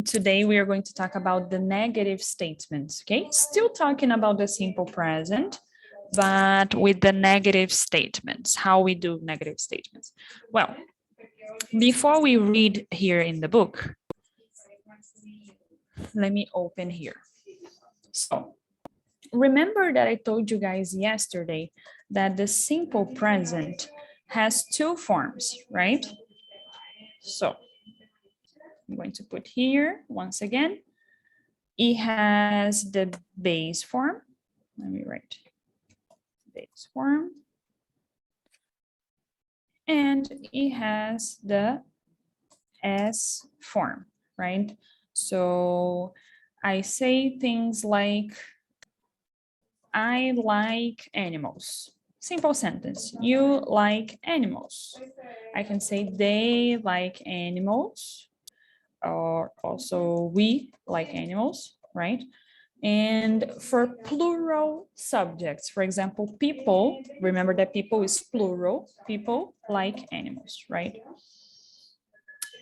Today we are going to talk about the negative statements, okay? Still talking about the simple present, but with the negative statements, how we do negative statements. Well, before we read here in the book, let me open here. So, remember that I told you guys yesterday that the simple present has two forms, right? So, I'm going to put here once again. It has the base form. Let me write base form. And it has the S form, right? So I say things like, I like animals. Simple sentence. You like animals. I can say they like animals, or also we like animals, right? And for plural subjects, for example, people, remember that people is plural, people like animals, right?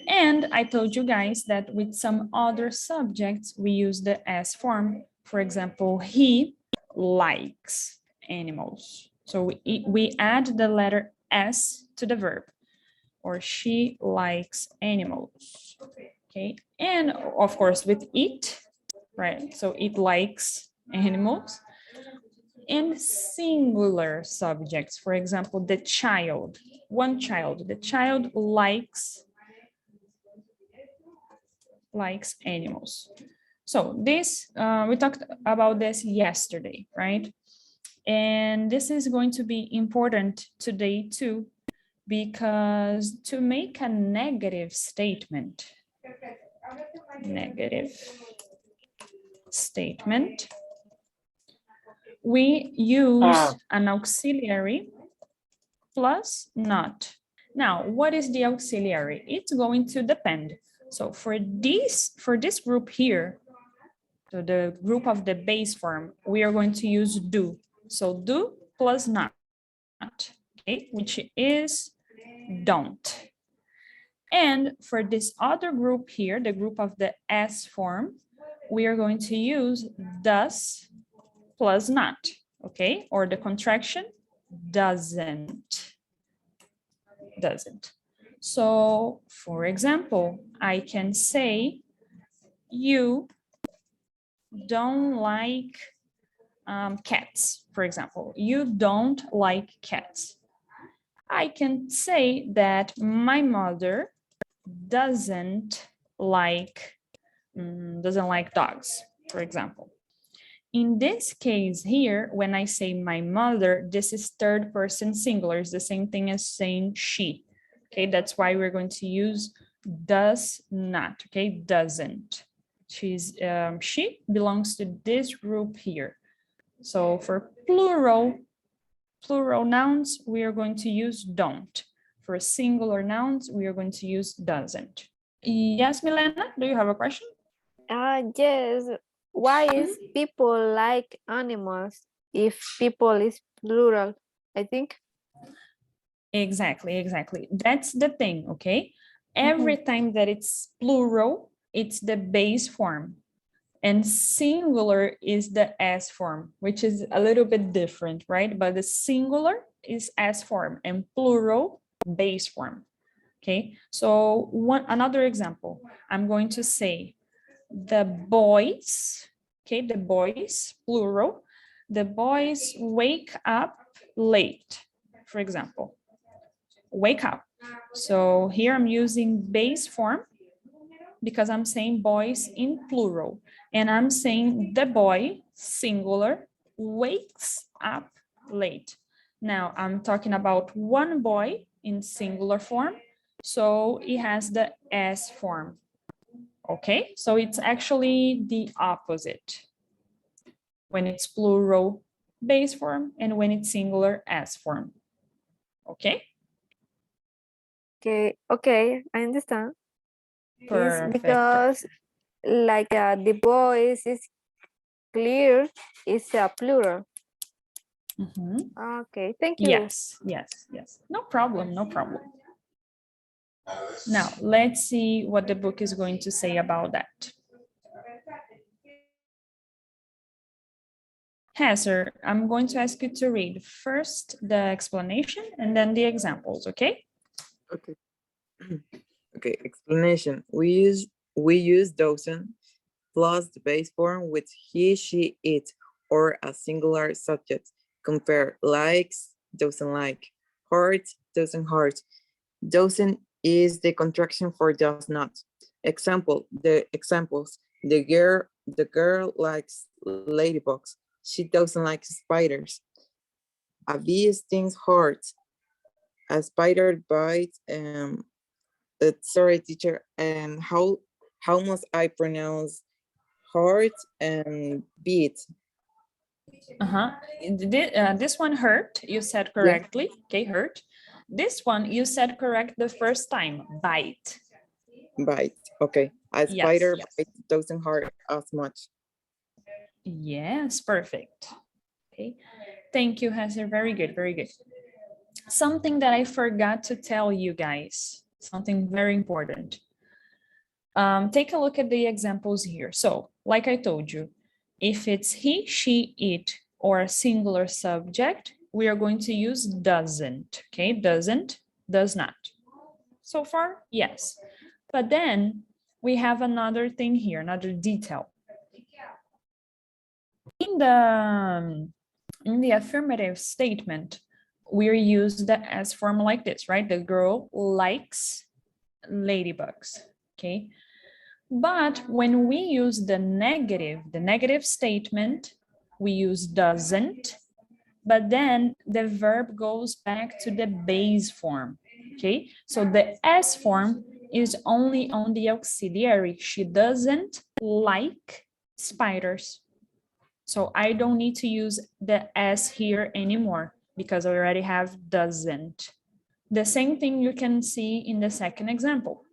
And I told you guys that with some other subjects, we use the S form. For example, he likes animals. So we add the letter S to the verb, or she likes animals. Okay, and of course with it, right? So it likes animals. And singular subjects, for example, the child, one child, the child likes animals. So this, we talked about this yesterday, right? And this is going to be important today too, because to make a negative statement, we use an auxiliary plus not. Now, what is the auxiliary? It's going to depend. So for this group here, so the group of the base form, we are going to use do. So do plus not, okay, which is don't. And for this other group here, the group of the S form, we are going to use does plus not, okay? Or the contraction doesn't. So, for example, I can say, you don't like cats, for example. You don't like cats. I can say that my mother doesn't like dogs, for example. In this case here, when I say my mother, this is third person singular. It's the same thing as saying she. Okay, that's why we're going to use does not, okay, doesn't. She belongs to this group here. So for plural nouns, we are going to use don't. For singular nouns, we are going to use doesn't. Yes, Milena, do you have a question? Yes. Why is people like animals if people is plural, I think? Exactly. That's the thing, okay? Every time that it's plural, it's the base form. And singular is the S form, which is a little bit different, right? But the singular is S form and plural base form. Okay, so another example, I'm going to say the boys, okay, the boys, plural, the boys wake up late, for example, wake up. So here I'm using base form because I'm saying boys in plural, and I'm saying the boy, singular, wakes up late. Now I'm talking about one boy in singular form, so it has the S form. Okay, so it's actually the opposite. When it's plural, base form, and when it's singular, S form. Okay? Okay, I understand. Perfect. It's because like the boys is clear, it's a plural. Okay, thank you. Yes. No problem. Now, let's see what the book is going to say about that. Hazard, I'm going to ask you to read first the explanation and then the examples, okay? Okay. Okay, explanation. We use doesn't plus the base form with he, she, it, or a singular subject. Compare likes, doesn't like, heart, doesn't heart. Doesn't is the contraction for does not. The examples. The girl likes ladybugs. She doesn't like spiders. A bee stings heart. A spider bites. Sorry, teacher. How must I pronounce heart and beat? This one hurt, you said correctly. Yeah. Okay, hurt. This one you said correct the first time, bite. Bite, okay. A spider bite doesn't hurt as much. Yes, perfect. Okay, thank you, Hester. Very good, very good. Something that I forgot to tell you guys, something very important. Take a look at the examples here. So, like I told you, if it's he, she, it, or a singular subject, we are going to use doesn't, okay? Doesn't, does not. So far, yes. But then we have another thing here, another detail. In the affirmative statement, we use the S form like this, right? The girl likes ladybugs, okay? But when we use the negative statement, we use doesn't, but then the verb goes back to the base form, okay? So the S form is only on the auxiliary. She doesn't like spiders. So I don't need to use the S here anymore because I already have doesn't. The same thing you can see in the second example.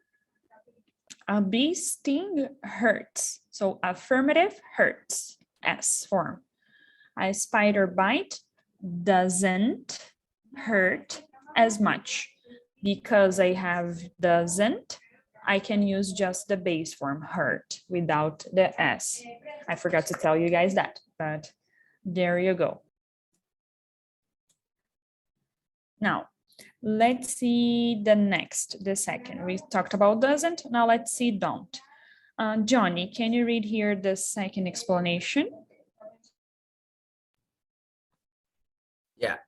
A bee sting hurts. So affirmative hurts, S form. A spider bite doesn't hurt as much. Because I have doesn't, I can use just the base form hurt without the S. I forgot to tell you guys that, but there you go. Now, let's see the second. We talked about doesn't, now let's see don't. Johnny, can you read here the second explanation? Yeah.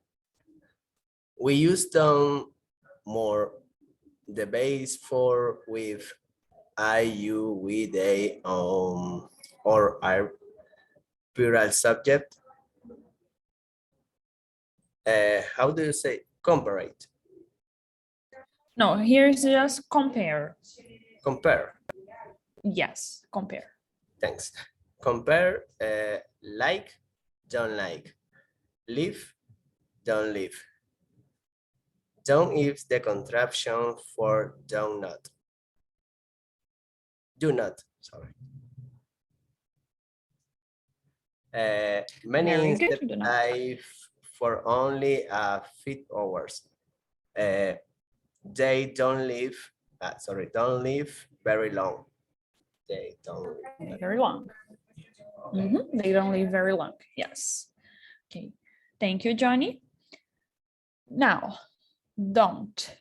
We use don't more the base for with I, you, we, they, or our plural subject. How do you say comparate? No, here's just compare. Compare. Yes, compare. Thanks. Compare, like, don't like. Live, don't live. Don't is the contraction for do not. Do not, sorry. Many live for only a few hours. They don't live, don't live very long. They don't live very long. They don't live very long, yes. Okay, thank you, Johnny. Now, don't.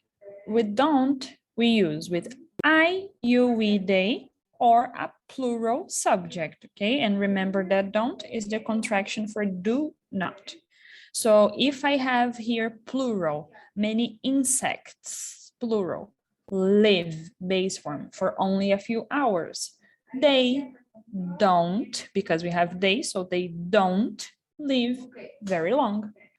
With don't, we use with I, you, we, they, or a plural subject, okay? And remember that don't is the contraction for do not. So if I have here plural, many insects, plural, live, base form, for only a few hours. They don't, because we have they, so they don't live very long.